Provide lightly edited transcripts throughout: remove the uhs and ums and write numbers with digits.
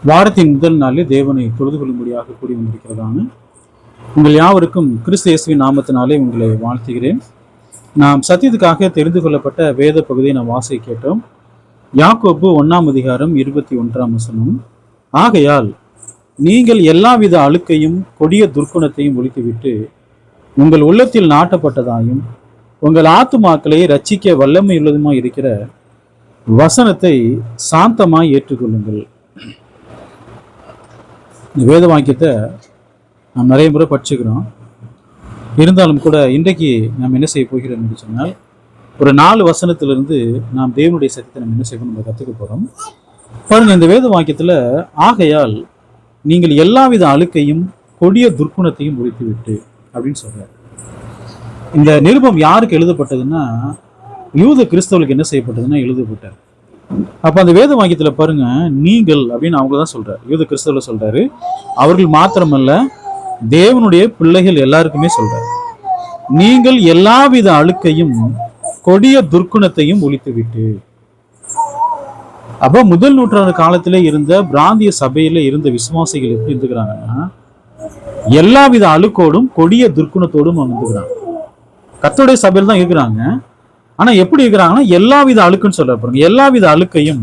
வாரத்தின் முதல் நாளில் தேவனை தொழுது கொள்ளும்படியாக கூடி வந்திருக்கிறதான உங்கள் யாவருக்கும் கிறிஸ்து இயேசுவின் நாமத்தினாலே உங்களை வாழ்த்துகிறேன். நாம் சத்தியத்துக்காக தெரிந்து கொள்ளப்பட்ட வேத பகுதியை நாம் வாசிக்க கேட்டோம். யாக்கோபு 1 அதிகாரம் 21 வசனம். ஆகையால் நீங்கள் எல்லாவித அழுக்கையும் கொடிய துர்க்குணத்தையும் ஒழித்துவிட்டு உங்கள் உள்ளத்தில் நாட்டப்பட்டதாயும் உங்கள் ஆத்துமாக்களை ரட்சிக்க வல்லமையுள்ளதுமாய் இருக்கிற வசனத்தை சாந்தமாய் ஏற்றுக்கொள்ளுங்கள். இந்த வேத வாக்கியத்தை நாம் நிறைய முறை படிச்சுக்கிறோம். இருந்தாலும் கூட இன்றைக்கு நாம் என்ன செய்ய போகிறோம் என்று சொன்னால், ஒரு 4 வசனத்திலிருந்து நாம் தேவனுடைய சத்தியத்தை நம்ம என்ன செய்யணும், நம்ம கற்றுக்க போகிறோம். பாருங்க, இந்த வேத வாக்கியத்தில் ஆகையால் நீங்கள் எல்லாவித அழுக்கையும் கொடிய துர்க்குணத்தையும் ஒழித்துவிட்டு அப்படின்னு சொல்றாரு. இந்த நிருபம் யாருக்கு எழுதப்பட்டதுன்னா, யூத கிறிஸ்தவர்களுக்கு என்ன செய்யப்பட்டதுன்னா எழுதப்பட்டார். அப்ப அந்த வேத வாக்கியத்துல பாருங்க, நீங்கள் அப்படின்னு அவங்க தான் சொல்றாரு, யூத கிறிஸ்தவர்கள் சொல்றாரு. அவர்கள் மாத்திரமல்ல, தேவனுடைய பிள்ளைகள் எல்லாருக்குமே சொல்றாரு, நீங்கள் எல்லாவித அழுக்கையும் கொடிய துர்க்குணத்தையும் ஒழித்து விட்டு. அப்ப முதல் நூற்றாண்டு காலத்திலே இருந்த பிராந்திய சபையில இருந்த விசுவாசிகள் எப்படி இருந்துக்கிறாங்கன்னா, எல்லாவித அழுக்கோடும் கொடிய துர்க்குணத்தோடும் அவங்க இருந்துக்கிறாங்க. கர்த்தருடைய சபையில் தான் இருக்கிறாங்க. ஆனா எப்படி இருக்கிறாங்கன்னா, எல்லாவித அழுக்குன்னு சொல்ல பாருங்க, எல்லாவித அழுக்கையும்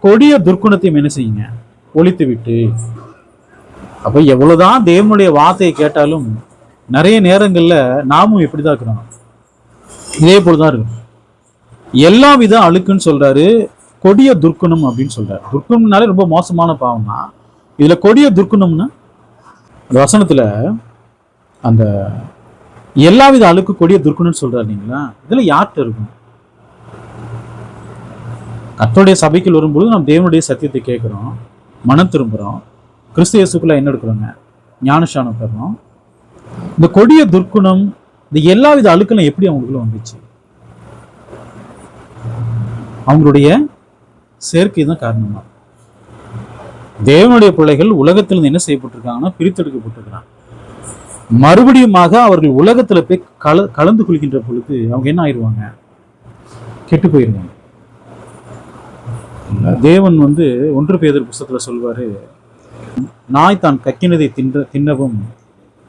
கொடிய துர்க்குணத்தையும் என்ன செய்யுங்க, ஒழித்து விட்டு. அப்ப எவ்வளவுதான் தேவனுடைய வார்த்தையை கேட்டாலும் நிறைய நேரங்கள்ல நாமும் இப்படிதான் இருக்கிறோம், இதே போலதான் இருக்கும். எல்லாவித அழுக்குன்னு சொல்றாரு, கொடிய துர்க்குணம் அப்படின்னு சொல்றாரு. துர்க்குணம்னாலே ரொம்ப மோசமான பாவம் தான். இதுல கொடிய துர்க்குணம்னா அந்த வசனத்துல அந்த எல்லாவித அழுக்கு கொடிய துர்க்குணம்னு சொல்றாரு இல்லைங்களா, இதுல யார்கிட்ட இருக்கும்? கர்த்தருடைய சபைக்கு வரும்போது நாம் தேவனுடைய சத்தியத்தை கேட்கிறோம், மனம் திரும்புறோம், கிறிஸ்து இயேசுக்குள்ள என்ன எடுக்கிறோங்க, ஞானஸ்நானம் பெறணும். இந்த கொடிய துர்க்குணம், இந்த எல்லாவித அழுக்கெல்லாம் எப்படி அவங்களுக்குள்ள வந்துச்சு? அவங்களுடைய சேர்க்கை தான் காரணமா. தேவனுடைய பிள்ளைகள் உலகத்திலிருந்து என்ன செய்யப்பட்டிருக்காங்கன்னா, பிரித்தெடுக்கப்பட்டிருக்கிறாங்க. மறுபடியுமாக அவர்கள் உலகத்துல போய் கலந்து கொள்கின்ற பொழுது அவங்க என்ன ஆயிடுவாங்க, கெட்டு போயிருவாங்க. தேவன் 1 பேதுரு புஸ்தகத்துல சொல்வாரு, நாய் தான் கக்கினதை தின்னவும்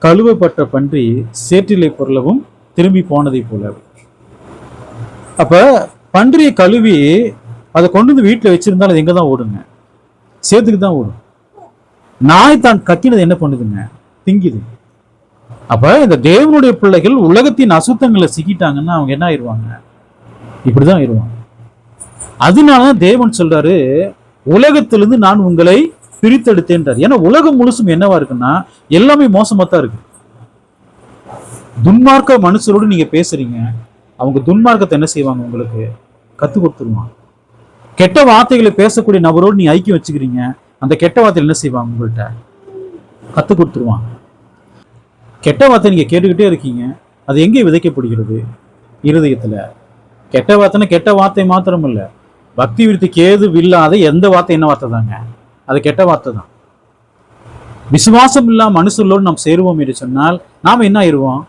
கழுவப்பட்ட பன்றி சேற்றிலை பொருளவும் திரும்பி போனதை போல. அப்ப பன்றியை கழுவி அதை கொண்டு வந்து வீட்டுல வச்சிருந்தாலும் அது எங்கதான் ஓடுங்க, சேத்துக்கு தான் ஓடும். நாய் தான் கக்கினது என்ன பண்ணுதுங்க, திங்குது. அப்ப இந்த தேவனுடைய பிள்ளைகள் உலகத்தின் அசுத்தங்களை சிக்கிட்டாங்கன்னா அவங்க என்ன ஆயிடுவாங்க, இப்படிதான் ஆயிடுவாங்க. அதனாலதான் தேவன் சொல்றாரு, உலகத்திலிருந்து நான் உங்களை பிரித்தெடுத்தேன்றார். ஏன்னா உலகம் முழுசும் என்னவா இருக்குன்னா, எல்லாமே மோசமா தான் இருக்கு. துன்மார்க்க மனுஷரோடு நீங்க பேசுறீங்க, அவங்க துன்மார்க்கத்தை என்ன செய்வாங்க, உங்களுக்கு கத்து கொடுத்துருவாங்க. கெட்ட வார்த்தைகளை பேசக்கூடிய நபரோடு நீ ஐக்கியம் வச்சுக்கிறீங்க, அந்த கெட்ட வார்த்தைகள் என்ன செய்வாங்க, உங்கள்கிட்ட கத்து கொடுத்துருவாங்க. கெட்ட வார்த்தை நீங்க கேட்டுக்கிட்டே இருக்கீங்க, அது எங்கே விதைக்கப்படுகிறது, இருதயத்துல. கெட்ட வார்த்தைன்னா கெட்ட வார்த்தை மாத்திரம் இல்ல, பக்தி விருத்திக்கு ஏது இல்லாத எந்த வார்த்தை என்ன வார்த்தை தாங்க, அது கெட்ட வார்த்தை தான். விசுவாசம் இல்லாம மனுஷர்களோடு நாம் சேருவோம் என்று சொன்னால் நாம என்ன ஆயிடுவோம்,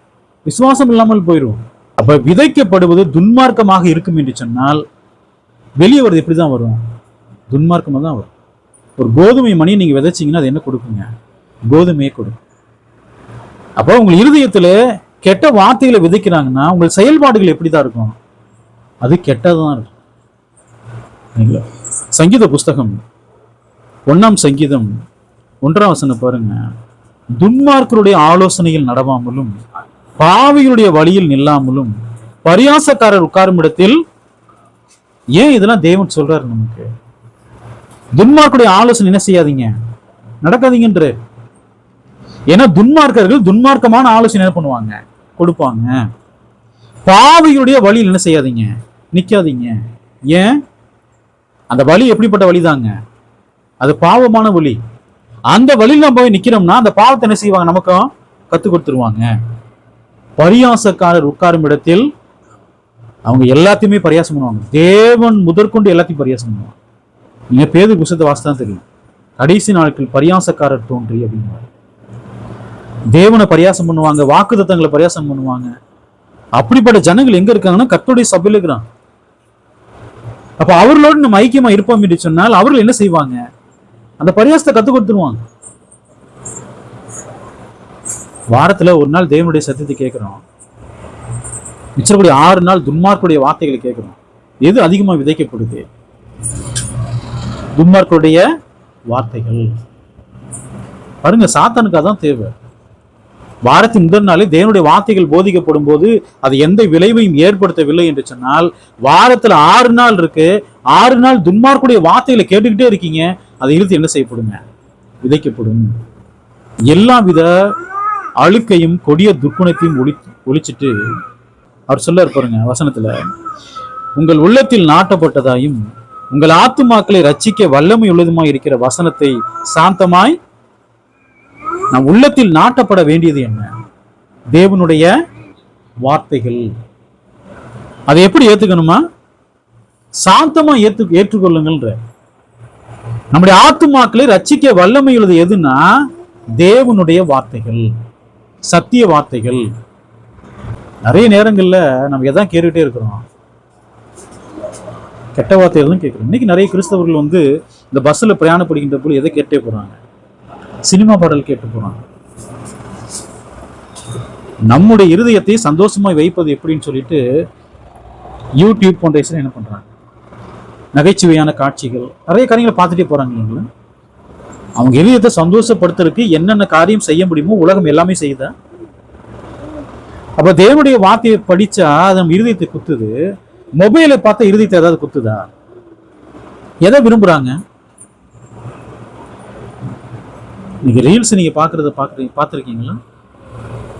விசுவாசம் இல்லாமல் போயிடுவோம். அப்ப விதைக்கப்படுவது துன்மார்க்கமாக இருக்கும் என்று சொன்னால் வெளியே வருது எப்படிதான் வரும், துன்மார்க்கமா தான் வரும். ஒரு கோதுமை மணியை நீங்க விதைச்சிங்கன்னா அது என்ன கொடுக்குங்க, கோதுமையே கொடுக்கும். அப்போ உங்கள் இருதயத்துல கெட்ட வார்த்தைகளை விதைக்கிறாங்கன்னா உங்கள் செயல்பாடுகள் எப்படிதான் இருக்கும், அது கெட்டதான் இருக்கும். சங்கீத புஸ்தகம் 1 சங்கீதம் 1 வசனம் பாருங்க, துன்மார்க்கருடைய ஆலோசனையில் நடவாமலும் பாவிகளுடைய வழியில் நில்லாமலும் பரியாசக்காரர் உட்காரும் இடத்தில். ஏன் இதெல்லாம் தேவன் சொல்றாரு நமக்கு? துன்மார்க்கருடைய ஆலோசனை என்ன செய்யாதீங்க, நடக்காதீங்கன்ற. ஏன்னா துன்மார்க்கர்கள் துன்மார்க்கமான ஆலோசனை என்ன பண்ணுவாங்க, கொடுப்பாங்க. பாவிகளுடைய வழியில் என்ன செய்யாதீங்க, நிக்காதீங்க. ஏன்? அந்த வழி எப்படிப்பட்ட வழிதாங்க, அது பாவமான வழி. அந்த வழியில் நம்ம போய் நிக்கிறோம்னா அந்த பாவத்தை என்ன செய்வாங்க, நமக்கும் கத்து கொடுத்துருவாங்க. பரியாசக்காரர் உட்காரும் இடத்தில் அவங்க எல்லாத்தையுமே பரியாசம் பண்ணுவாங்க. தேவன் முதற்கொண்டு எல்லாத்தையும் பரியாசம் பண்ணுவாங்க. நீங்க பேதுரு புஸ்தகத்தை வாசித்தான் தெரியும், கடைசி நாட்கள் பரியாசக்காரர் தோன்றி அப்படின்னு. தேவனை பரியாசம் பண்ணுவாங்க, வாக்குத்தத்தங்களை பரியாசம் பண்ணுவாங்க. அப்படிப்பட்ட ஜனங்கள் எங்க இருக்காங்கன்னா கர்த்தருடைய சபையில இருக்கிறாங்க. அப்ப அவர்களோடு நம்ம ஐக்கியமா இருப்போம் என்று சொன்னால் அவர்கள் என்ன செய்வாங்க, அந்த பரியாசத்தை கத்துக் கொடுத்துருவாங்க. வாரத்துல ஒரு நாள் தேவனுடைய சத்தியத்தை கேட்கிறோம், மிச்சக்கூடிய 6 நாள் துன்மார்க்குடைய வார்த்தைகளை கேட்கிறோம். எது அதிகமா விதைக்கப்படுது? துன்மார்க்குடைய வார்த்தைகள். பாருங்க, சாத்தானுக்கு அதான் தேவை. வாரத்தின் முதல் நாளே தேவனுடைய வார்த்தைகள் போதிக்கப்படும் போது அது எந்த விளைவையும் ஏற்படுத்தவில்லை என்று சொன்னால், வாரத்துல 6 நாள் இருக்கு, 6 நாள் துன்மார்க்குடைய வார்த்தைகளை கேட்டுக்கிட்டே இருக்கீங்க, அதை இழுத்து என்ன செய்யப்படுங்க? விதைக்கப்படும். எல்லா வித அழுக்கையும் கொடிய துர்க்குணத்தையும் ஒழிச்சிட்டு அவர் சொல்ல இருப்பாருங்க வசனத்துல, உங்கள் உள்ளத்தில் நாட்டப்பட்டதாயும் உங்கள் ஆத்துமாக்களை ரட்சிக்க வல்லமை உள்ளதுமாய் இருக்கிற வசனத்தை சாந்தமாய் நம் உள்ளத்தில் நாட்டப்பட வேண்டியது என்ன? தேவனுடைய வார்த்தைகள். அதை எப்படி ஏத்துக்கணுமா? சாந்தமா ஏற்றுக்கொள்ளுங்கள்ன்ற. நம்முடைய ஆத்துமாக்களை ரட்சிக்க வல்லமை உள்ளது எதுன்னா தேவனுடைய வார்த்தைகள், சத்திய வார்த்தைகள். நிறைய நேரங்கள்ல நம்ம எதான் கேட்டுக்கிட்டே இருக்கிறோம்? கெட்ட வார்த்தைகள் தான் கேட்கிறோம். இன்னைக்கு நிறைய கிறிஸ்தவர்கள் இந்த பஸ்ல பிரயாணப்படுகின்ற போது எதை கேட்டே போறாங்க? சினிமா பாடல் கேட்டு போறாங்க. நம்முடைய இருதயத்தை சந்தோஷமாய் வைப்பது எப்படின்னு சொல்லிட்டு யூடியூப் போன்ற என்ன பண்றாங்க? நகைச்சுவையான காட்சிகள், நிறைய காரியங்களை பார்த்துட்டே போறாங்க இல்லைங்களா? அவங்க இருதயத்தை சந்தோஷப்படுத்துறதுக்கு என்னென்ன காரியம் செய்ய முடியுமோ உலகம் எல்லாமே செய்யுதா? அப்ப தேவனுடைய வார்த்தையை படிச்சா அது நம்ம இருதயத்தை குத்துது. மொபைலை பார்த்தா இருதயத்தை ஏதாவது குத்துதா? எதை விரும்புறாங்க? நீங்க ரீல்ஸ் நீங்க பார்த்துருக்கீங்களா?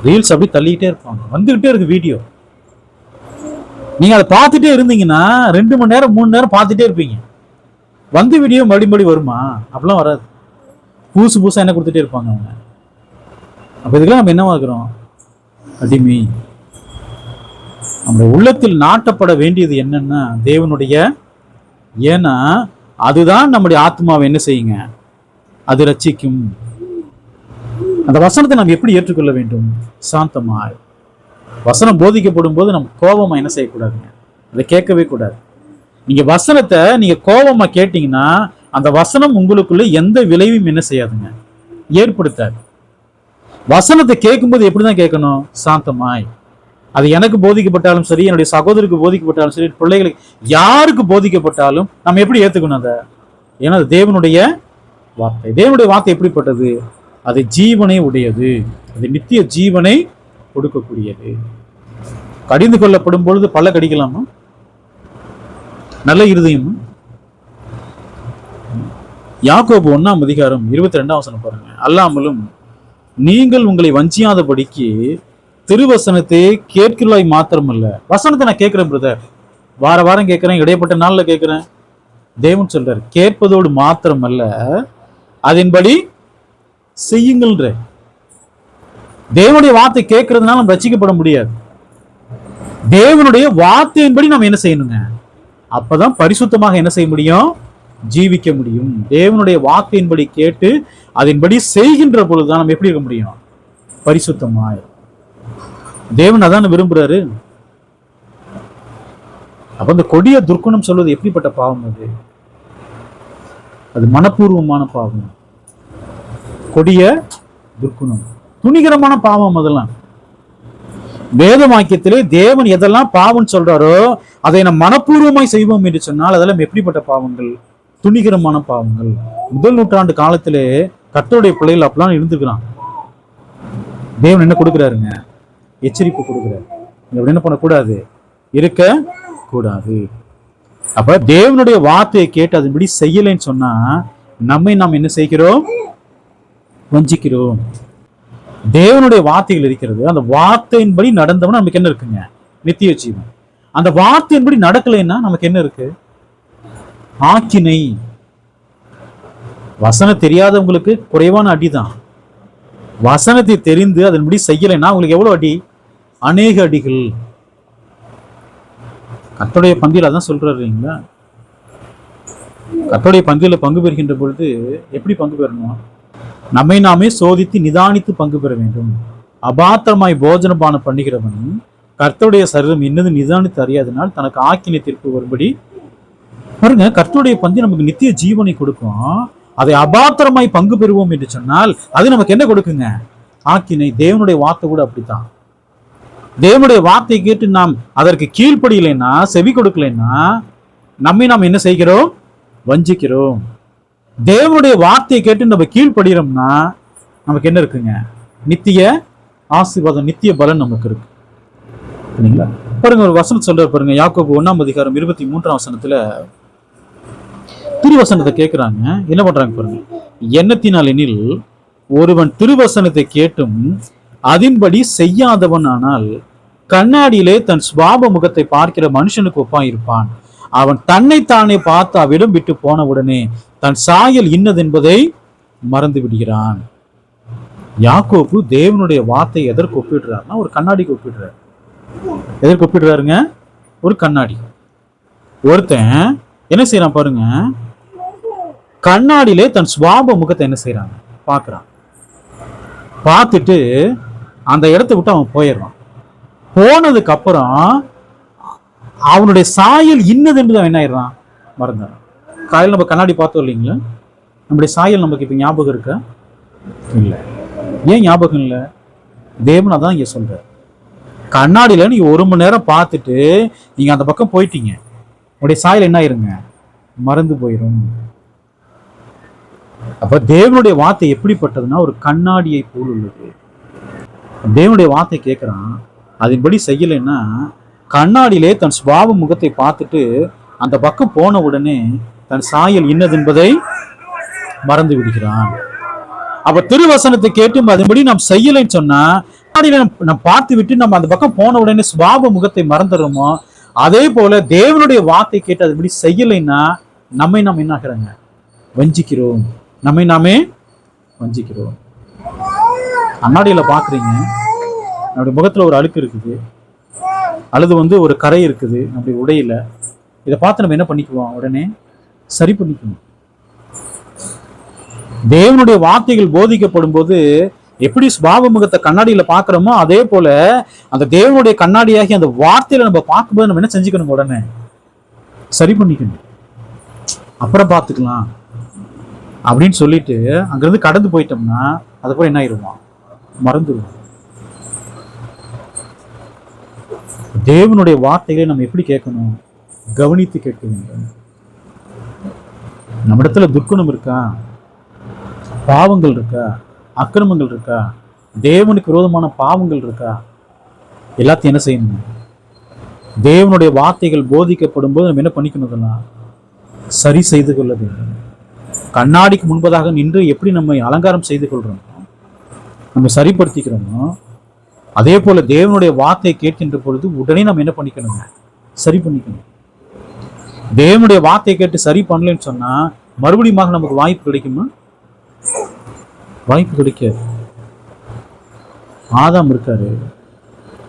ரீல்ஸ் அப்படி தள்ளிக்கிட்டே இருப்பாங்க, வந்துகிட்டே இருக்கு வீடியோ. நீங்க அதை பார்த்துட்டே இருந்தீங்கன்னா 2 மணி நேரம் 3 நேரம் பார்த்துட்டே இருப்பீங்க. வீடியோ மறுபடி வருமா? அப்படிலாம் வராது. புதுசா என்ன கொடுத்துட்டே இருப்பாங்க அவங்க. அப்ப இதுக்கெல்லாம் நம்ம என்னவாகிறோம்? அடிமை. நம்முடைய உள்ளத்தில் நாட்டப்பட வேண்டியது என்னன்னா தேவனுடைய, ஏன்னா அதுதான் நம்முடைய ஆத்மாவை என்ன செய்யுங்க? அது ரட்சிக்கும். அந்த வசனத்தை நாம் எப்படி ஏற்றுக்கொள்ள வேண்டும்? சாந்தமாய். வசனம் போதிக்கப்படும் போது நம்ம கோபமா என்ன செய்யக்கூடாதுங்க? அதை கேட்கவே கூடாது. நீங்க வசனத்தை நீங்க கோபமா கேட்டீங்கன்னா அந்த வசனம் உங்களுக்குள்ள எந்த விளைவும் என்ன செய்யாதுங்க? ஏற்படுத்தாது. வசனத்தை கேட்கும்போது எப்படிதான் கேட்கணும்? சாந்தமாய். அது எனக்கு போதிக்கப்பட்டாலும் சரி, என்னுடைய சகோதரருக்கு போதிக்கப்பட்டாலும் சரி, பிள்ளைகளுக்கு யாருக்கு போதிக்கப்பட்டாலும் நம்ம எப்படி ஏத்துக்கணும் அதை? ஏன்னா அது தேவனுடைய வார்த்தை. தேவனுடைய வார்த்தை எப்படிப்பட்டது? அது ஜீவனை உடையது, அது நித்திய ஜீவனை கொடுக்கக்கூடியது. கடிந்து கொள்ளப்படும் பொழுது பல கடிக்கலாமா? நல்ல இருதயம். யாக்கோபு 1ஆம் அதிகாரம் 22ஆம் வசனம் பாருங்க. அல்லாமலும் நீங்கள் உங்களை வஞ்சியாதபடிக்கு திருவசனத்தை கேட்கிறாய் மாத்திரமல்ல. வசனத்தை நான் கேட்கிறேன் பிரதர், வாரம் கேட்கிறேன், இடைப்பட்ட நாள்ல கேட்கிறேன். தேவன் சொல்றார், கேட்பதோடு மாத்திரமல்ல அதன்படி செய்யுங்கள்ன்ற. தேவனுடைய வார்த்தை கேட்கறதுனால நம்ம ரட்சிக்கப்பட முடியாது. தேவனுடைய வார்த்தையின்படி நம்ம என்ன செய்யணுங்க? அப்பதான் பரிசுத்தமாக என்ன செய்ய முடியும்? ஜீவிக்க முடியும். தேவனுடைய வார்த்தையின்படி கேட்டு அதன்படி செய்கின்ற பொழுதுதான் நம்ம எப்படி இருக்க முடியும்? பரிசுத்தமாய். தேவன் அதான் விரும்புறாரு. அப்ப இந்த கொடிய துர்க்குணம் சொல்வது எப்படிப்பட்ட பாவம்? அது மனப்பூர்வமான பாவம். கொடிய துர்க்குணம், துணிகரமான பாவம். அதெல்லாம் வேத வாக்கியத்திலே தேவன் எதெல்லாம் பாவம் சொல்றாரோ அதை நம்ம மனப்பூர்வமாய் செய்வோம் என்று சொன்னால் அதெல்லாம் எப்படிப்பட்ட பாவங்கள்? துணிகரமான பாவங்கள். 1 நூற்றாண்டு காலத்திலே கர்த்தருடைய பிள்ளைகள் அப்பெல்லாம் இருந்துக்கிறான். தேவன் என்ன கொடுக்குறாருங்க? எச்சரிப்பு கொடுக்குறாரு. என்ன பண்ணக்கூடாது? இருக்க கூடாது. அப்ப தேவனுடைய வார்த்தையை கேட்டு அதன்படி செய்யலைன்னு சொன்னா நாம் என்ன செய்கிறோம்? வஞ்சிக்கிறோம். தேவனுடைய வார்த்தைகள் இருக்கிறது, அந்த வார்த்தையின்படி நடந்தவன நமக்கு என்ன இருக்குங்க? நித்திய ஜீவன். அந்த வார்த்தையின்படி நடக்கலைன்னா நமக்கு என்ன இருக்கு? ஆக்கினை. வசனம் தெரியாதவங்களுக்கு குறைவான அடிதான். வசனத்தை தெரிந்து அதன்படி செய்யலைன்னா உங்களுக்கு எவ்வளவு அடி? அநேக அடிகள். கர்த்தருடைய பந்தியில் அதான் சொல்றாரு இல்லைங்களா? கர்த்தருடைய பந்தியில பங்கு பெறுகின்ற பொழுது எப்படி பங்கு பெறணும்? நம்மை நாமே சோதித்து நிதானித்து பங்கு பெற வேண்டும். அபாத்திரமாய் போஜனபான பண்ணுகிறவன் கர்த்தருடைய சரீரம் என்னது நிதானித்து அறியாதனால் தனக்கு ஆக்கினை தீர்ப்பு வரும்படி. பாருங்க, கர்த்தருடைய பந்தி நமக்கு நித்திய ஜீவனை கொடுக்கும். அதை அபாத்திரமாய் பங்கு பெறுவோம் என்று சொன்னால் அது நமக்கு என்ன கொடுக்குங்க? ஆக்கினை. தேவனுடைய வார்த்தை கூட அப்படித்தான். தேவனுடைய வார்த்தை கேட்டு நாம் அதற்கு கீழ்ப்படியலைன்னா, செவி கொடுக்கலைன்னா, நம்மை நாம் என்ன செய்கிறோம்? வஞ்சிக்கிறோம். தேவனுடைய வார்த்தையை கேட்டு நம்ம கீழ்ப்படுகிறோம்னா நமக்கு என்ன இருக்குங்க? நித்திய ஆசீர்வாதம், நித்திய பலன் நமக்கு இருக்கு. சரிங்களா? பாருங்க, ஒரு வசனம் சொல்ற பாருங்க. யாக்கோபு 1:23 திருவசனத்தை கேட்கிறாங்க. என்ன பண்றாங்க பாருங்க. எண்ணத்தினால் எனில் ஒருவன் திருவசனத்தை கேட்டும் அதின்படி செய்யாதவன் ஆனால் கண்ணாடியிலே தன் சுபாவ முகத்தை பார்க்கிற மனுஷனுக்கு ஒப்பாய் இருப்பான். அவன் தன்னைத்தானே பார்த்து அவ்விடம் விட்டு போன உடனே தன் சாயல் இன்னதென்பதை மறந்து விடுகிறான். யாக்கோபு தேவனுடைய வார்த்தை எதற்கு ஒப்பிடுறாருன்னா ஒரு கண்ணாடிக்கு ஒப்பிடுறாரு. எதற்கு ஒப்பிடுறாருங்க? ஒரு கண்ணாடி. ஒருத்தன் என்ன செய்யறான் பாருங்க, கண்ணாடியிலே தன் சுபாவ முகத்தை என்ன செய்யறாங்க? பார்க்கறான். பார்த்துட்டு அந்த இடத்தை விட்டு அவன் போயிடுறான். போனதுக்கு அப்புறம் அவனுடைய சாயல் இன்னது என்று அவன் என்ன ஆயிடுறான்? மறந்துடுறான். காலையில் நம்ம கண்ணாடி பார்த்தோம் இல்லைங்களா? நம்முடைய சாயல் நமக்கு இப்ப ஞாபகம் இருக்கா? இல்லை. ஏன் ஞாபகம் இல்லை? தேவன் அதான் இங்க சொல்ற. கண்ணாடியில நீங்க 1 மணி நேரம் பார்த்துட்டு நீங்க அந்த பக்கம் போயிட்டீங்க, உங்களுடைய சாயல் என்ன ஆயிருங்க? மறந்து போயிடும். அப்ப தேவனுடைய வார்த்தை எப்படிப்பட்டதுன்னா ஒரு கண்ணாடியை போல் உள்ளது. தேவனுடைய வார்த்தை கேட்கிறான், அதன்படி செய்யலைன்னா கண்ணாடியிலே தன் சுபாவ முகத்தை பார்த்துட்டு அந்த பக்கம் போன உடனே தன் சாயல் இன்னது என்பதை மறந்து விடுகிறான். அப்ப திருவசனத்தை கேட்டும் அதன்படி நாம் செய்யலைன்னு சொன்னா நம்ம பார்த்து விட்டு நம்ம அந்த பக்கம் போன உடனே சுபாவ முகத்தை மறந்துடுறோமோ, அதே போல தேவனுடைய வார்த்தை கேட்டு அதுபடி செய்யலைன்னா நம்மை நாம் என்ன ஆகிறாங்க? வஞ்சிக்கிறோம். நம்மை நாமே வஞ்சிக்கிறோம். கண்ணாடியில பாக்குறீங்க, நம்முடைய முகத்துல ஒரு அழுக்கு இருக்குது, அல்லது ஒரு கரை இருக்குது நம்முடைய உடையில. இதை பார்த்து நம்ம என்ன பண்ணிக்குவோம்? உடனே சரி பண்ணிக்குவோம். தேவனுடைய வார்த்தைகள் போதிக்கப்படும் போது எப்படி சுபாவ முகத்தை கண்ணாடியில பாக்குறோமோ, அதே போல அந்த தேவனுடைய கண்ணாடியாகி அந்த வார்த்தையில நம்ம பார்க்கும்போது நம்ம என்ன செஞ்சுக்கணும்? உடனே சரி பண்ணிக்கணும். அப்புறம் பார்த்துக்கலாம் அப்படின்னு சொல்லிட்டு அங்கிருந்து கடந்து போயிட்டோம்னா அதுக்கப்புறம் என்ன ஆயிடுவோம்? மறந்துடுவோம். தேவனுடைய வார்த்தைகளை நம்ம எப்படி கேட்கணும்? கவனித்து கேட்க வேண்டும். நம்ம இடத்துல துர்க்குணம் இருக்கா? பாவங்கள் இருக்கா? அக்கிரமங்கள் இருக்கா? தேவனுக்கு விரோதமான பாவங்கள் இருக்கா? எல்லாத்தையும் என்ன செய்யணும்? தேவனுடைய வார்த்தைகள் போதிக்கப்படும் போது நம்ம என்ன பண்ணிக்கணும்? சரி செய்து கொள்ள வேண்டும். கண்ணாடிக்கு முன்பதாக நின்று எப்படி நம்ம அலங்காரம் செய்து கொள்றோமோ, நம்ம சரிப்படுத்திக்கிறோமோ, அதே போல தேவனுடைய வார்த்தையை கேட்கின்ற பொழுது உடனே நம்ம என்ன பண்ணிக்கணுங்க? சரி பண்ணிக்கணும். தேவனுடைய வார்த்தையை கேட்டு சரி பண்ணலன்னு சொன்னா மறுபடியும் நமக்கு வாய்ப்பு கிடைக்குமா? வாய்ப்பு கிடைக்காது. ஆதாம் இருக்காரு,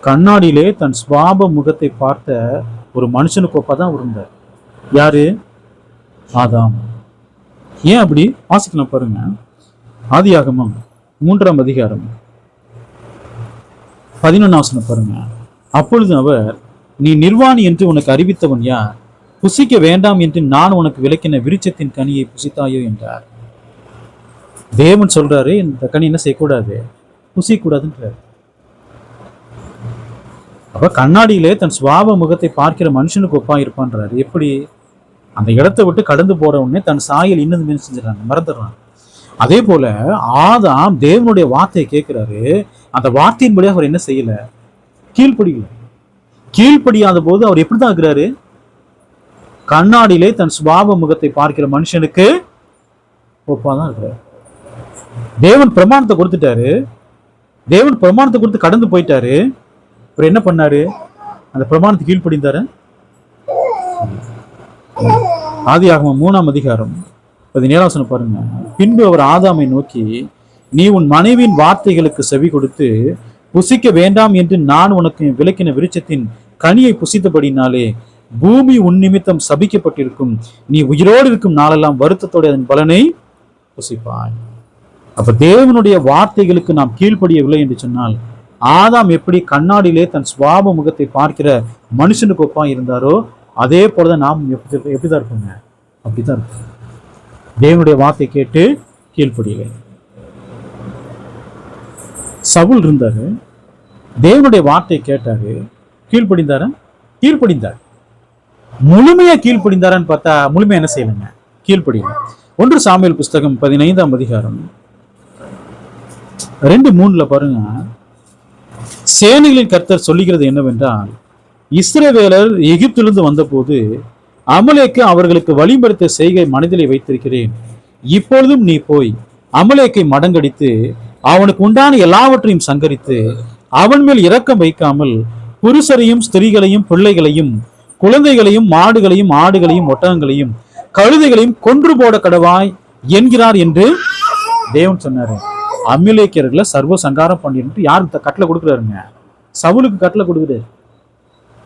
கண்ணாடியிலே தன் சுபாவ முகத்தை பார்த்த ஒரு மனுஷனுக்கு ஒப்பாதான் இருந்தார். யாரு? ஆதாம். ஏன் அப்படி? வாசிக்கலாம் பாருங்க. ஆதியாகமம் 3:11 பாருங்க. அப்பொழுது அவர், நீ நிர்வாணி என்று உனக்கு அறிவித்தவன் யார்? புசிக்க வேண்டாம் என்று நான் உனக்கு விளக்கின விருட்சத்தின் கனியை புசித்தாயோ என்றார். தேவன் சொல்றாரு, இந்த கனி என்ன செய்யக்கூடாது? புசிக்கூடாதுன்றார். அப்ப கண்ணாடியிலே தன் சுபாவ முகத்தை பார்க்கிற மனுஷனுக்கு ஒப்பா இருப்பான்றாரு. எப்படி? அந்த இடத்தை விட்டு கடந்து போற உடனே தன் சாயல் இன்னும் செஞ்சிடறாங்க, மறந்துடுறாங்க. அதே போல ஆதாம் தேவனுடைய வார்த்தையை கேட்கிறாரு, அந்த வார்த்தையின்படியாக அவர் என்ன செய்யல? கீழ்ப்படியல. கீழ்ப்படியாத போது அவர் எப்படிதான் இருக்கிறாரு? கண்ணாடியிலே தன் சுபாவ முகத்தை பார்க்கிற மனுஷனுக்கு ஒப்பாதான் இருக்கிறார். தேவன் பிரமாணத்தை கொடுத்துட்டாரு, தேவன் பிரமாணத்தை கொடுத்து கடந்து போயிட்டாரு. அவர் என்ன பண்ணாரு? அந்த பிரமாணத்தை கீழ்ப்படிந்தாரு. ஆதியாகமம் 3:17 பாருங்க. பின்பு அவர் ஆதாமை நோக்கி, நீ உன் மனைவியின் வார்த்தைகளுக்கு செவி கொடுத்து புசிக்க வேண்டாம் என்று நான் உனக்கு விளக்கின விருட்சத்தின் கனியை புசித்தபடினாலே பூமி உன் நிமித்தம் சபிக்கப்பட்டிருக்கும். நீ உயிரோடு இருக்கும் நாளெல்லாம் வருத்தத்தோட அதன் பலனை புசிப்பாய். அப்ப தேவனுடைய வார்த்தைகளுக்கு நாம் கீழ்ப்படியவில்லை என்று சொன்னால், ஆதாம் எப்படி கண்ணாடியிலே தன் சுபாவ முகத்தை பார்க்கிற மனுஷனுக்கு ஒப்பா இருந்தாரோ, அதே போலதான் நாம் எப்படிதான் இருப்போங்க? அப்படித்தான் இருப்போம். தேவனுடைய வார்த்தை கேட்டு கீழ்ப்படியலை. சவுல் இருந்தாரு, தேவனுடைய வார்த்தை கேட்டாரு, கீழ்ப்படிந்தாரா? கீழ்ப்படிந்தார். முழுமையா கீழ்ப்படிந்தாரான்னு பார்த்தா முழுமையா என்ன செய்யலைங்க, கீழ்ப்படியல. 1 சாமுவேல் புஸ்தகம் 15ஆம் அதிகாரம் 2:3 பாருங்க. சேனைகளின் கர்த்தர் சொல்லுகிறது என்னவென்றால், இஸ்ரவேலர் எகிப்திலிருந்து வந்தபோது அமலேக்கு அவர்களுக்கு வழிமறித்த செய்கை மனதிலே வைத்திருக்கிறேன். இப்பொழுதும் நீ போய் அமலேக்கை மடங்கடித்து அவனுக்கு உண்டான எல்லாவற்றையும் சங்கரித்து அவன் மேல் இரக்கம் வைக்காமல் புருஷரையும் ஸ்திரீகளையும் பிள்ளைகளையும் குழந்தைகளையும் மாடுகளையும் ஆடுகளையும் ஒட்டகங்களையும் கழுதைகளையும் கொன்று போட கடவாய் என்கிறார் என்று தேவன் சொன்னாரு. அமலேக்கியர்களை சர்வ சங்காரம் பண்ணிட்டு யாருக்கு கட்டளை கொடுக்குறாருங்க? சவுலுக்கு கட்டளை கொடுக்குறாரு.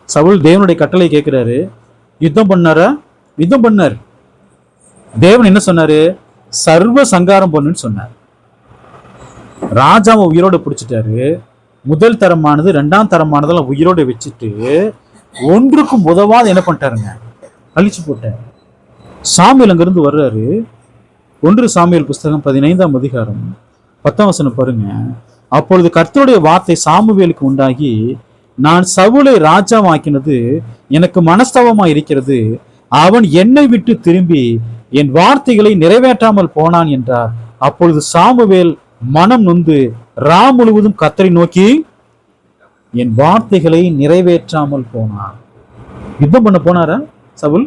சவுல் தேவனுடைய கட்டளை கேட்கிறாரு, யுத்தம் பண்ணாரா? யுத்தம் பண்ணார். தேவன் என்ன சொன்னாரு? சர்வ சங்காரம் பண்ணுன்னு சொன்னார். ராஜாவை உயிரோட பிடிச்சிட்டாரு. முதல் தரமானது 2ஆம் தரமானதெல்லாம் உயிரோட வச்சுட்டு ஒன்றுக்கும் உதவாத என்ன பண்ணிட்டாருங்க, அழிச்சு போட்டார். சாமுவேல் அங்கிருந்து வர்றாரு. 1 சாமுவேல் புஸ்தகம் 15ஆம் அதிகாரம் 10ஆம் வசனம் பாருங்க. அப்பொழுது கர்த்தருடைய வார்த்தை சாமுவேலுக்கு உண்டாகி, நான் சவுலை ராஜாவாக்கினது எனக்கு மனஸ்தாபமா இருக்கிறது. அவன் என்னை விட்டு திரும்பி என் வார்த்தைகளை நிறைவேற்றாமல் போனான் என்றார். அப்பொழுது சாமுவேல் மனம் நொந்து ராம் முழுவதும் கர்த்தரை நோக்கி, என் வார்த்தைகளை நிறைவேற்றாமல் போனான். யுத்தம் பண்ண போனாரா சவுல்?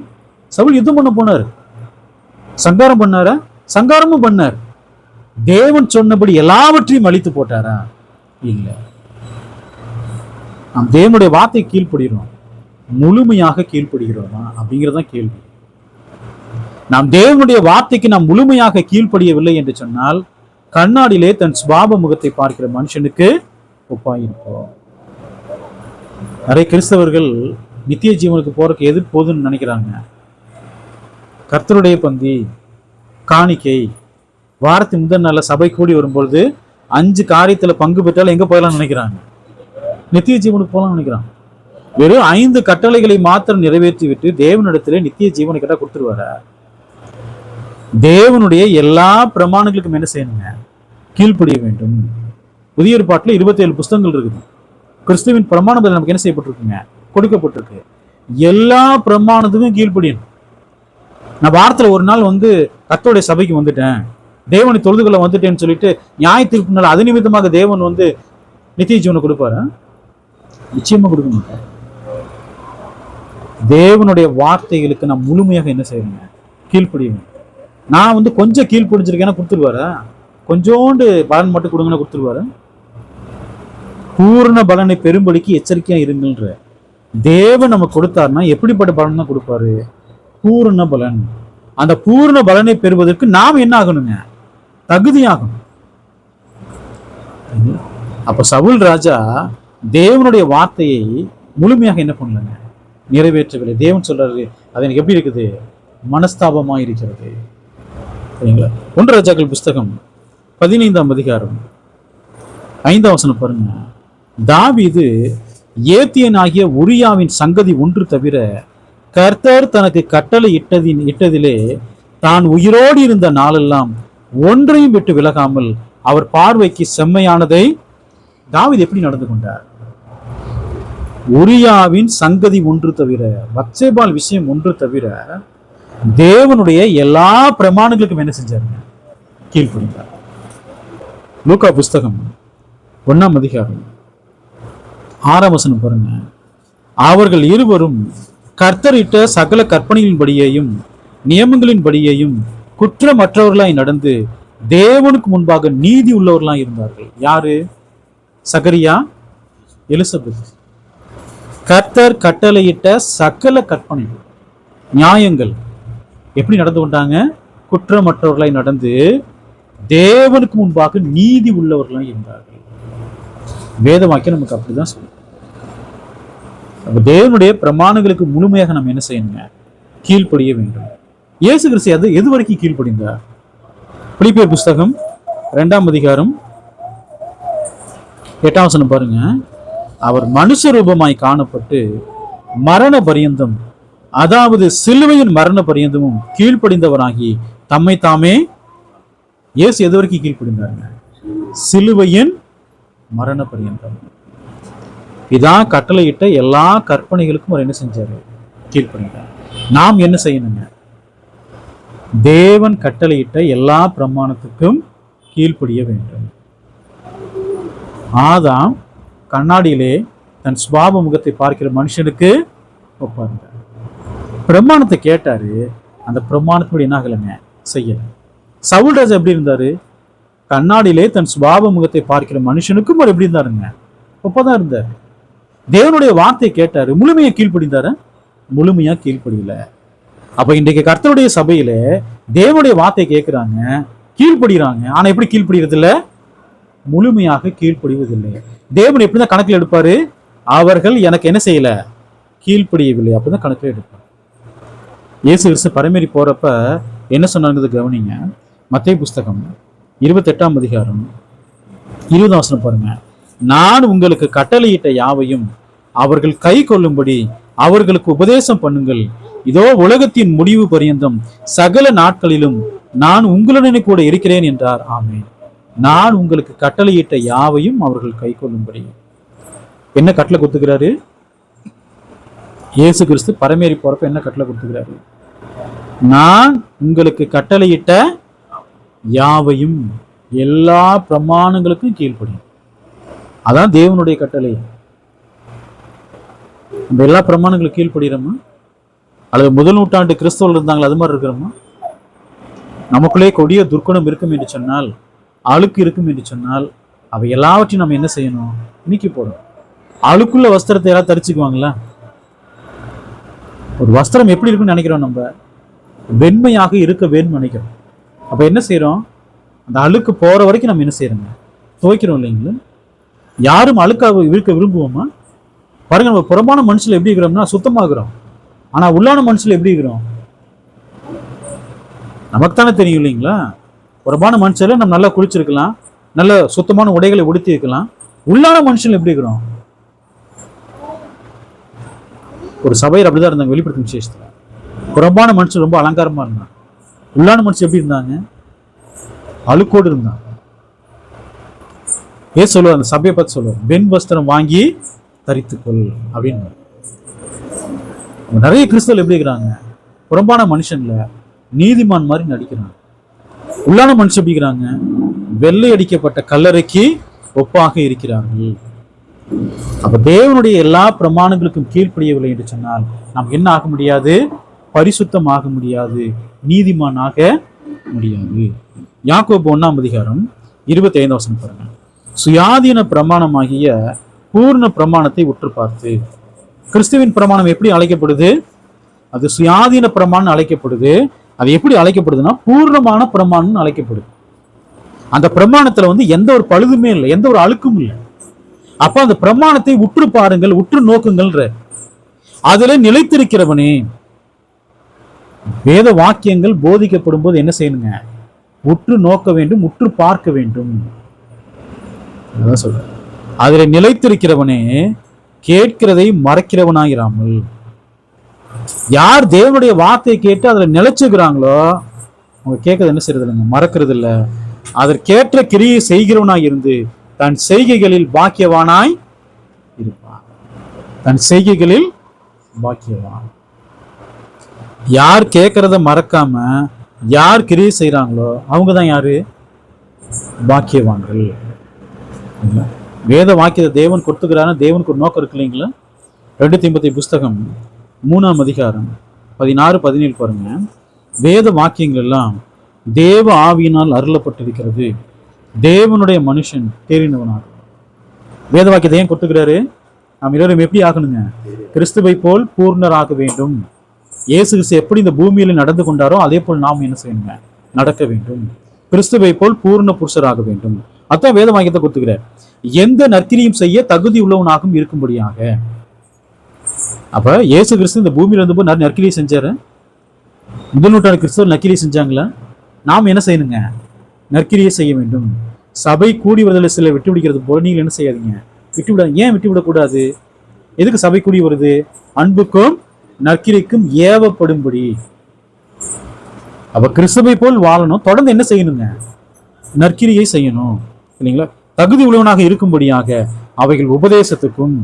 சவுல் யுத்தம் பண்ண போனார். சங்காரம் பண்ணாரா? சங்காரமும் பண்ணார். தேவன் சொன்னபடி எல்லாவற்றையும் அழித்து போட்டாரா? இல்ல. நாம் தேவனுடைய வார்த்தை கீழ்ப்படுகிறோம், முழுமையாக கீழ்ப்படுகிறோமா அப்படிங்கிறதான் கேள்வி. நாம் தேவனுடைய வார்த்தைக்கு நாம் முழுமையாக கீழ்ப்படியவில்லை என்று சொன்னால் கண்ணாடியிலே தன் சுபாவ முகத்தை பார்க்கிற மனுஷனுக்கு ஒப்பாயிருப்போம். நிறைய கிறிஸ்தவர்கள் நித்திய ஜீவனுக்கு போறதுக்கு எது போதுன்னு நினைக்கிறாங்க. கர்த்தருடைய பந்தி, காணிக்கை, வாரத்தின் முதல் நாள் சபை கூடி வரும்பொழுது 5 காரியத்துல பங்கு பெற்றாலும் எங்க போயலாம்னு நினைக்கிறாங்க, நித்திய ஜீவனுக்கு போகலாம்னு நினைக்கிறாங்க. வெறும் 5 கட்டளைகளை மாத்திரம் நிறைவேற்றி விட்டு தேவனிடத்திலே நித்திய ஜீவனை கேட்டா கொடுத்துருவார? தேவனுடைய எல்லா பிரமாணங்களுக்கும் என்ன செய்யணுங்க, கீழ்ப்படிய வேண்டும். புதிய ஏற்பாட்டில் 27 புஸ்தகங்கள் இருக்குது. கிறிஸ்துவின் பிரமாணம் நமக்கு என்ன செய்யப்பட்டிருக்குங்க, கொடுக்கப்பட்டிருக்கு. எல்லா பிரமாணத்துக்கும் கீழ்ப்படியணும். நான் வாரத்துல ஒரு நாள் கர்த்தருடைய சபைக்கு வந்துட்டேன், தேவனை தொழுதுகளை வந்துட்டேன்னு சொல்லிட்டு நியாயத்திற்கு நாள் அது நிமித்தமாக தேவன் நித்திய ஜீவனை கொடுப்பாரு? நிச்சயமா கொடுக்க மாட்டார். தேவனுடைய வார்த்தைகளுக்கு நான் முழுமையாக என்ன செய்யணுங்க, கீழ்ப்படியணும். நான் கொஞ்சம் கீழ்ப்படிஞ்சிருக்கேன்னா கொடுத்துருவாரா? கொஞ்சோண்டு பலன் மட்டும் கொடுங்கன்னா கொடுத்துருவாரு? பூர்ண பலனை பெரும்படிக்கு எச்சரிக்கையா இருங்கன்ற தேவன் நமக்கு கொடுத்தாருன்னா எப்படிப்பட்ட பலன் தான் கொடுப்பாரு? பூர்ண பலன். அந்த பூர்ண பலனை பெறுவதற்கு நாம் என்ன ஆகணுங்க, தகுதியாகணும். அப்ப சவுல் ராஜா தேவனுடைய வார்த்தையை முழுமையாக என்ன பண்ணலங்க, நிறைவேற்றவில்லை. தேவன் சொல்றாரு, அது எனக்கு எப்படி இருக்குது, மனஸ்தாபமா இருக்கிறது. சரிங்களா? 1 ராஜாக்கள் புஸ்தகம் 15ஆம் அதிகாரம் 5ஆம் வசனம் பாருங்க. தாவீது ஏத்தியனாகிய உரியாவின் சங்கதி ஒன்று தவிர கர்த்தர் தனக்கு கட்டளை இட்டதிலே தான் உயிரோடு இருந்த நாளெல்லாம் ஒன்றையும் விட்டு விலகாமல் அவர் பார்வைக்கு செம்மையானதை தாவீது எப்படி நடந்து கொண்டார்? உரியாவின் சங்கதி ஒன்று தவிர, பத்சேபாள் விஷயம் ஒன்று தவிர தேவனுடைய எல்லா பிரமாணங்களுக்கும் என்ன செஞ்சாருங்க, கீழ்ப்படிந்தார். லூக்கா புஸ்தகம் 1ஆம் அதிகாரம் 6ஆம் வசனம் பாருங்க. அவர்கள் இருவரும் கர்த்தரிட்ட சகல கற்பனைகளின்படியையும் நியமங்களின்படியையும் குற்றமற்றவர்களாய் நடந்து தேவனுக்கு முன்பாக நீதி உள்ளவர்களாய் இருந்தார்கள். யாரு? சகரியா, எலிசபெத். கர்த்தர் கட்டளையிட்ட சகல கற்பனைகள், நியாயங்கள் எப்படி நடந்து கொண்டாங்க? குற்றமற்றவர்களாய் நடந்து தேவனுக்கு முன்பாக நீதி உள்ளவர்களாய் இருந்தார்கள். வேதவாக்கியம் நமக்கு அப்படிதான் சொல்லுது. தேவனுடைய பிரமாணங்களுக்கு முழுமையாக நம்ம என்ன செய்யணுங்க, கீழ்ப்படிய வேண்டும். இயேசு கிறிஸ்து அது எது வரைக்கும் கீழ்ப்படிந்தார்? பிலிப்பியர் புஸ்தகம் 2ஆம் அதிகாரம் 8ஆம் வசனம் பாருங்க. அவர் மனுஷ ரூபமாய் காணப்பட்டு மரண பரியந்தம், அதாவது சிலுவையின் மரண பரியந்தமும் கீழ்ப்படிந்தவராகி தம்மை தாமே இயேசு எது வரைக்கும் கீழ்ப்படிந்தாருங்க? சிலுவையின் மரண பரியந்தம். இதான் கட்டளையிட்ட எல்லா கற்பனைகளுக்கும் அவர் என்ன செஞ்சாரு? கீழ்ப்படிந்தார். நாம் என்ன செய்யணுங்க? தேவன் கட்டளையிட்ட எல்லா பிரமாணத்துக்கும் கீழ்ப்படிய வேண்டும். ஆதாம் கண்ணாடியிலே தன் சுபாவ முகத்தை பார்க்கிற மனுஷனுக்கு ஒப்பாருங்க. பிரமாணத்தை கேட்டாரு, அந்த பிரமாணத்தோடு என்ன ஆகலைங்க? செய்யல. சவுல் ராஜா எப்படி இருந்தாரு? கண்ணாடியிலே தன் சுபாவ முகத்தை பார்க்கிற மனுஷனுக்கும் அவர் எப்படி இருந்தாருங்க? ஒப்பதான் இருந்தார். தேவனுடைய வார்த்தையை கேட்டாரு, முழுமையா கீழ்ப்படிந்தாரு? முழுமையா கீழ்ப்படியல. அப்ப இன்றைக்கு கர்த்தருடைய சபையில தேவனுடைய வார்த்தை கேட்கிறாங்க, கீழ்ப்படுகிறாங்க. ஆனா எப்படி கீழ்ப்படுகிறது இல்ல? முழுமையாக கீழ்ப்படிவதில்லை. தேவன் எப்படிதான் கணக்கில் எடுப்பாரு? அவர்கள் எனக்கு என்ன செய்யல? கீழ்ப்படியவில்லை. அப்படிதான் கணக்கில் எடுப்பார். இயேசு கிறிஸ்து பரமேறி போறப்ப என்ன சொன்னாங்கிறது கவனிங்க. மத்தேயு புஸ்தகம் 28ஆம் அதிகாரம் 20ஆம் வசனம் பாருங்க. நான் உங்களுக்கு கட்டளையிட்ட யாவையும் அவர்கள் கை கொள்ளும்படி அவர்களுக்கு உபதேசம் பண்ணுங்கள். இதோ உலகத்தின் முடிவு பரியந்தம் சகல நாட்களிலும் நான் உங்களுடனே கூட இருக்கிறேன் என்றார். ஆமென். நான் உங்களுக்கு கட்டளையிட்ட யாவையும் அவர்கள் கை கொள்ளும்படி. என்ன கட்டளை கொடுத்துக்கிறாரு? இயேசு கிறிஸ்து பரமேறி போறப்ப என்ன கட்டளை கொடுத்துக்கிறாரு? நான் உங்களுக்கு கட்டளையிட்ட யாவையும், எல்லா பிரமாணங்களுக்கும் கீழ்ப்படியும். அதான் தேவனுடைய கட்டளை. நம்ம எல்லா பிரமாணங்களுக்கும் கீழ்ப்படுகிறோமா? அல்லது முதல் நூற்றாண்டு கிறிஸ்தவர்கள் இருந்தாங்களா அது மாதிரி இருக்கிறோமா? நமக்குள்ளே கொடிய துர்க்குணம் இருக்கும் என்று சொன்னால், அழுக்கு இருக்கும் என்று சொன்னால், அவை எல்லாவற்றையும் நம்ம என்ன செய்யணும்? நீக்கி போடணும். அழுக்குள்ள வஸ்திரத்தை எல்லாம் தரிச்சுக்குவாங்களா? ஒரு வஸ்திரம் எப்படி இருக்குன்னு நினைக்கிறோம்? நம்ம வெண்மையாக இருக்க வேணும்னு நினைக்கிறோம். அப்ப என்ன செய்யறோம்? அந்த அழுக்கு போற வரைக்கும் நம்ம என்ன செய்யறோங்க? துவைக்கிறோம் இல்லைங்களா? யாரும் அழுக்காக இருக்க விரும்புவோமா? பாருங்க, நம்ம புறம்பான மனுஷன் எப்படி இருக்கிறோம்னா சுத்தமாகிறோம். ஆனா உள்ளான மனுஷன் எப்படி இருக்கிறோம்? நமக்கு தானே தெரியும் இல்லைங்களா? புறம்பான மனுஷன்ல நம்ம நல்லா குளிச்சிருக்கலாம், நல்ல சுத்தமான உடைகளை உடுத்தி இருக்கலாம். உள்ளான மனுஷன் எப்படி இருக்கிறோம்? ஒரு சபையர் அப்படிதான் இருந்தாங்க வெளிப்படுத்தும் விசேஷத்துல. புறம்பான மனுஷன் ரொம்ப அலங்காரமா இருந்தாங்க. உள்ளான மனுஷன் எப்படி இருந்தாங்க? அழுக்கோடு இருந்தாங்க. ஏன் சொல்லுவார்? அந்த சபையை பார்த்து சொல்லுவார், வெண் வஸ்திரம் வாங்கி தரித்துக்கொள் அப்படின்னு. நிறைய கிறிஸ்தவர்கள் எப்படி இருக்கிறாங்க? புறம்பான மனுஷன்ல நீதிமான் மாதிரி நடிக்கிறாங்க. உள்ளான மனுஷன் எப்படி இருக்கிறாங்க? வெள்ளை அடிக்கப்பட்ட கல்லறைக்கு ஒப்பாக இருக்கிறார்கள். அப்ப தேவனுடைய எல்லா பிரமாணங்களுக்கும் கீழ்ப்படியவில்லை என்று சொன்னால் நாம் என்ன ஆக முடியாது? பரிசுத்தமாக முடியாது, நீதிமானாக முடியாது. யாக்கோபு 1ஆம் அதிகாரம் 25ஆம் வசனம் பாருங்க. சுயாதீன பிரமாணமாகிய பூர்ண பிரமாணத்தை உற்று பார்த்து. கிறிஸ்துவின் பிரமாணம் எப்படி அழைக்கப்படுது? அது சுயாதீன பிரமாணம் அழைக்கப்படுது. அது எப்படி அழைக்கப்படுதுன்னா பூர்ணமான பிரமாணம் அழைக்கப்படுது. அந்த பிரமாணத்துல எந்த ஒரு பழுதுமே இல்லை, எந்த ஒரு அழுக்கும் இல்லை. அப்ப அந்த பிரமாணத்தை உற்று பாருங்கள், உற்று நோக்குங்கள். அதுல நிலைத்திருக்கிறவனே, வேத வாக்கியங்கள் போதிக்கப்படும் போது என்ன செய்யணுங்க? உற்று நோக்க வேண்டும், உற்று பார்க்க வேண்டும். சொல்ற அதுல நிலைத்திருக்கிறவனே கேட்கிறதை மறைக்கிறவனாகிறாமல். யார் தேவனுடைய வார்த்தையை கேட்டு அதுல நிலைச்சுக்கிறாங்களோ அவங்க கேட்கறது என்ன செய்யறது இல்லைங்க? மறக்கிறது இல்லை. அதற்கேற்ற கிரியை செய்கிறவனாய் இருந்து தன் செய்கைகளில் பாக்கியவானாய் இருப்பான். தன் செய்கைகளில் பாக்கியவான். யார் கேட்கறத மறக்காம யார் கிரியை செய்யறாங்களோ அவங்கதான் யாரு? பாக்கியவான்கள். வேத வாக்கியத்தை தேவன் கொடுத்துக்கிறாரு. தேவனுக்கு ஒரு நோக்கம் இருக்கு இல்லைங்களா? 2 தீமோத்தேயு புஸ்தகம் 3ஆம் அதிகாரம் 16-17 பாருங்க. வேத வாக்கியங்கள் எல்லாம் தேவ ஆவியினால் அருளப்பட்டிருக்கிறது, தேவனுடைய மனுஷன் தேறினவனாக. வேத வாக்கியத்தை ஏன் கொடுத்துக்கிறாரு? நாம் எல்லாரும் எப்படி ஆகணுங்க? கிறிஸ்துவை போல் பூர்ணராக வேண்டும். இயேசு கிறிஸ்து எப்படி இந்த பூமியில நடந்து கொண்டாரோ அதே போல் நாம் என்ன செய்யணுங்க? நடக்க வேண்டும். கிறிஸ்துவை போல் பூர்ண புருஷராக வேண்டும். அதான் வேத வாக்கியத்தை கொடுத்துக்கிறார். எந்த நற்கிரியும் செய்ய தகுதி உள்ளவனாகவும் இருக்கும்படியாக. அப்ப இயேசு கிறிஸ்து இந்த பூமியில இருந்தபோது நற்கிரியை செஞ்சாரு. முதல் நூற்றாண்டு கிறிஸ்தவர் நற்கிரியை செஞ்சாங்களா? நாம் என்ன செய்யணுங்க? நற்கிரியை செய்ய வேண்டும். சபை கூடி வருதலை சில விட்டு விடுகிறது போல நீங்கள் என்ன செய்யாதீங்க? விட்டுவிட. ஏன் விட்டுவிடக்கூடாது? எதுக்கு சபை கூடி வருது? அன்புக்கும் நற்கிரிக்கும் ஏவப்படும்படி. அப்ப கிறிஸ்துவை போல் வாழணும், தொடர்ந்து என்ன செய்யணுங்க? நற்கிரியை செய்யணும் இல்லைங்களா? தகுதி உள்ளவனாக இருக்கும்படியாக அவைகள் உபதேசத்துக்கும்,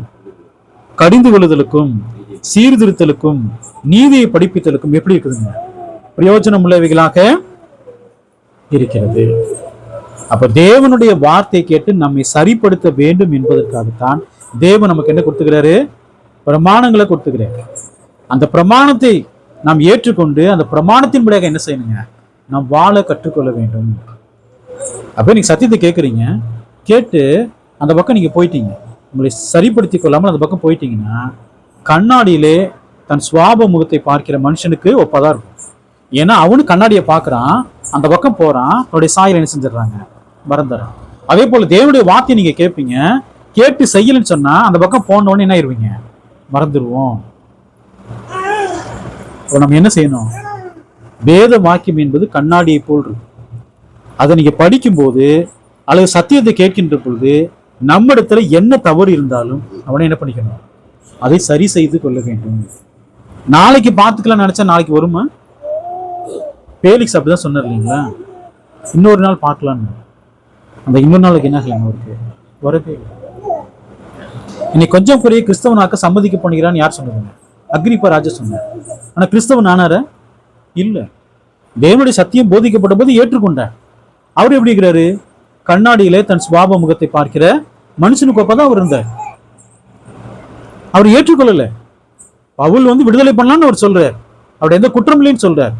கடிந்து கொள்ளுதலுக்கும், சீர்திருத்தலுக்கும், நீதியை படிப்பித்தலுக்கும் எப்படி இருக்குதுங்க? பிரயோஜனம் உள்ளவைகளாக இருக்கிறது. அப்ப தேவனுடைய வார்த்தை கேட்டு நம்மை சரிப்படுத்த வேண்டும் என்பதற்காகத்தான் தேவன் நமக்கு என்ன கொடுத்துக்கிறாரு? பிரமாணங்களை கொடுத்துக்கிறாரு. அந்த பிரமாணத்தை நாம் ஏற்றுக்கொண்டு அந்த பிரமாணத்தின் படியாக என்ன செய்யணுங்க? நாம் வாழ கற்றுக்கொள்ள வேண்டும். அப்ப நீங்க சத்தியத்தை கேட்குறீங்க, கேட்டு அந்த பக்கம் நீங்க போயிட்டீங்க, உங்களை சரிப்படுத்திக் கொள்ளாமல் அந்த பக்கம் போயிட்டீங்கன்னா கண்ணாடியிலே தன் சுவாப முகத்தை பார்க்கிற மனுஷனுக்கு ஒப்பதா இருக்கும். ஏன்னா அவனு கண்ணாடியை பார்க்கறான், அந்த பக்கம் போறான், அவருடைய சாயல் என்ன செஞ்சிடறாங்க? மறந்துடுறான். அதே போல தேவனுடைய வார்த்தையை நீங்க கேட்பீங்க, கேட்டு செய்யலன்னு சொன்னா அந்த பக்கம் போன உடனே என்ன ஆயிருவீங்க? மறந்துடுவோம். நம்ம என்ன செய்யணும்? வேத வாக்கியம் என்பது கண்ணாடியை போல் இருக்கு. அதை நீங்க படிக்கும் போது அல்லது சத்தியத்தை கேட்கின்ற பொழுது நம்மிடத்துல என்ன தவறு இருந்தாலும் அவனை என்ன பண்ணிக்கணும்? அதை சரி செய்து கொள்ள வேண்டும். நாளைக்கு பார்த்துக்கலாம் நினைச்சா நாளைக்கு வருமா? பேலிக்ஸ் அப்படிதான் சொன்னார் இல்லைங்களா? இன்னொரு நாள் பார்க்கலான்னு. அந்த இன்னொரு நாளுக்கு என்ன செய்யணும்? அவருக்கு வரவே இன்னைக்கு கொஞ்சம் குறைய கிறிஸ்தவனாக்க சம்மதிக்க பண்ணுகிறான்னு யார் சொன்னதுங்க? அக்ரிப்பா ராஜா சொன்னார். ஆனா கிறிஸ்தவன் ஆனார இல்ல. தேவனுடைய சத்தியம் போதிக்கப்பட்ட போது ஏற்றுக்கொண்டார். அவர் எப்படி இருக்கிறாரு? கண்ணாடியிலே தன் சுபாவ முகத்தை பார்க்கிற மனுஷனுக்கு ஒப்பதான் அவர் இருந்தார். அவர் ஏற்றுக்கொள்ளல. பவுல் விடுதலை பண்ணலான்னு அவர் சொல்றார், அவர் எந்த குற்றம் இல்லைன்னு சொல்றார்.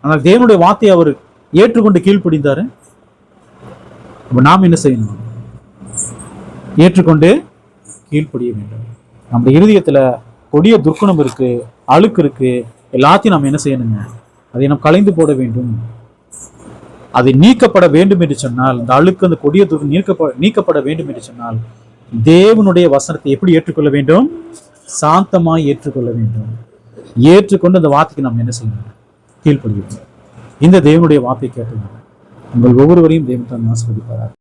ஆனால் தேவனுடைய வார்த்தையை அவர் ஏற்றுக்கொண்டு கீழ்ப்படிந்தாரு. நாம் என்ன செய்யணும்? ஏற்றுக்கொண்டு கீழ்ப்படிய வேண்டும். நம்ம இருதயத்துல கொடிய துர்க்குணம் இருக்கு, அழுக்கு இருக்கு, எல்லாத்தையும் நாம் என்ன செய்யணுங்க? அதை நாம் களைந்து போட வேண்டும். அதை நீக்கப்பட வேண்டும் என்று சொன்னால், இந்த அழுக்கு, அந்த கொடிய துர்க்கு நீக்கப்பட வேண்டும் என்று சொன்னால் தேவனுடைய வசனத்தை எப்படி ஏற்றுக்கொள்ள வேண்டும்? சாந்தமாய் ஏற்றுக்கொள்ள வேண்டும். ஏற்றுக்கொண்டு அந்த வார்த்தைக்கு நாம் என்ன செய்யணும்? கீழ்ப்படிய வேண்டும். இந்த தேவனுடைய வார்த்தை கேட்டு உங்கள் ஒவ்வொருவரையும் தேவன் ஆசீர்வதிப்பார்.